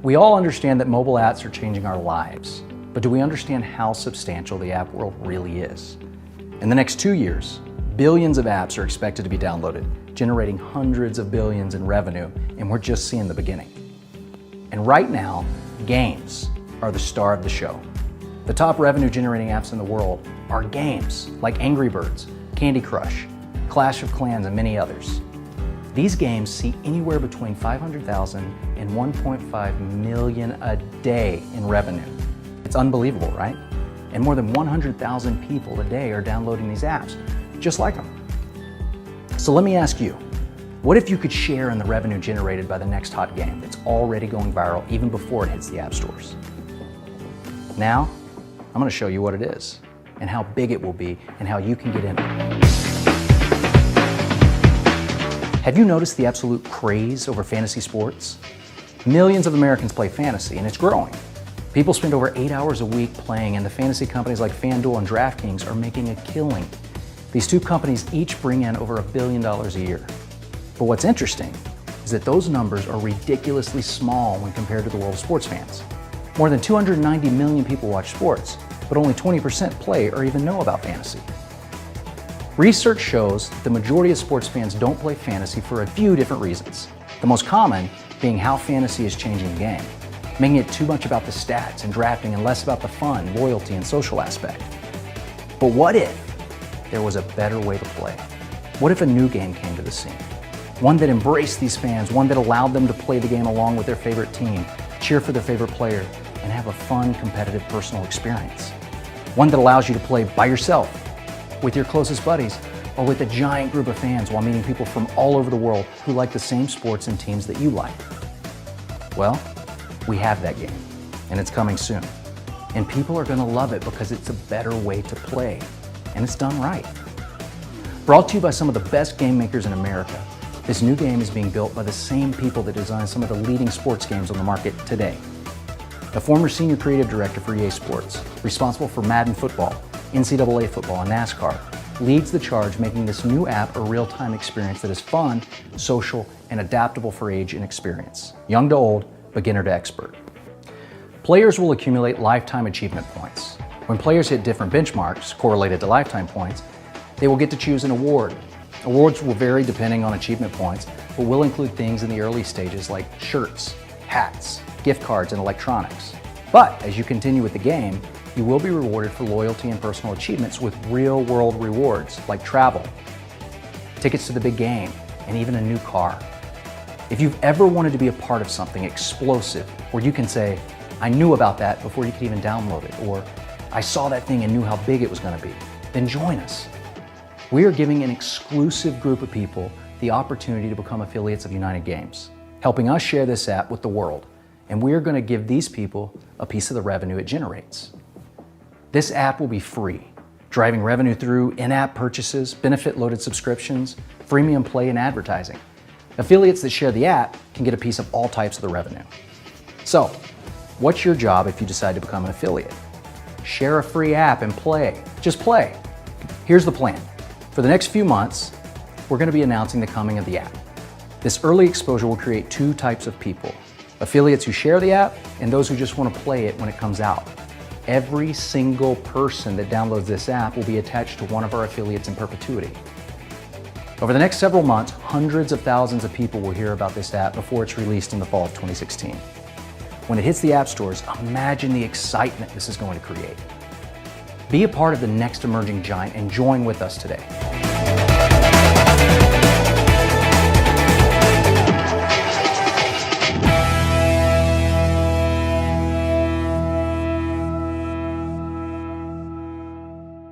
We all understand that mobile apps are changing our lives, but do we understand how substantial the app world really is? In the next 2 years, billions of apps are expected to be downloaded, generating hundreds of billions in revenue, and we're just seeing the beginning. And right now, games are the star of the show. The top revenue-generating apps in the world are games like Angry Birds, Candy Crush, Clash of Clans, and many others. These games see anywhere between 500,000 and 1.5 million a day in revenue. It's unbelievable, right? And more than 100,000 people a day are downloading these apps, just like them. So let me ask you, what if you could share in the revenue generated by the next hot game that's already going viral even before it hits the app stores? Now, I'm going to show you what it is and how big it will be and how you can get in it. Have you noticed the absolute craze over fantasy sports? Millions of Americans play fantasy, and it's growing. People spend over 8 hours a week playing, and the fantasy companies like FanDuel and DraftKings are making a killing. These two companies each bring in over $1 billion a year. But what's interesting is that those numbers are ridiculously small when compared to the world of sports fans. More than 290 million people watch sports, but only 20% play or even know about fantasy. Research shows that the majority of sports fans don't play fantasy for a few different reasons. The most common being how fantasy is changing the game, making it too much about the stats and drafting and less about the fun, loyalty, and social aspect. But what if there was a better way to play? What if a new game came to the scene? One that embraced these fans, one that allowed them to play the game along with their favorite team, cheer for their favorite player, and have a fun, competitive, personal experience. One that allows you to play by yourself, with your closest buddies, or with a giant group of fans while meeting people from all over the world who like the same sports and teams that you like. Well, we have that game, and it's coming soon. And people are gonna love it because it's a better way to play, and it's done right. Brought to you by some of the best game makers in America, this new game is being built by the same people that design some of the leading sports games on the market today. A former senior creative director for EA Sports, responsible for Madden football, NCAA football, and NASCAR, leads the charge making this new app a real-time experience that is fun, social, and adaptable for age and experience. Young to old, beginner to expert. Players will accumulate lifetime achievement points. When players hit different benchmarks correlated to lifetime points, they will get to choose an award. Awards will vary depending on achievement points, but will include things in the early stages like shirts, hats, gift cards, and electronics. But as you continue with the game, you will be rewarded for loyalty and personal achievements with real-world rewards like travel, tickets to the big game, and even a new car. If you've ever wanted to be a part of something explosive, where you can say, I knew about that before you could even download it, or I saw that thing and knew how big it was going to be, then join us. We are giving an exclusive group of people the opportunity to become affiliates of United Games, helping us share this app with the world, and we are going to give these people a piece of the revenue it generates. This app will be free, driving revenue through in-app purchases, benefit-loaded subscriptions, freemium play, and advertising. Affiliates that share the app can get a piece of all types of the revenue. So, what's your job if you decide to become an affiliate? Share a free app and play. Just play. Here's the plan. For the next few months, we're going to be announcing the coming of the app. This early exposure will create two types of people: affiliates who share the app and those who just want to play it when it comes out. Every single person that downloads this app will be attached to one of our affiliates in perpetuity. Over the next several months, hundreds of thousands of people will hear about this app before it's released in the fall of 2016. When it hits the app stores, imagine the excitement this is going to create. Be a part of the next emerging giant and join with us today.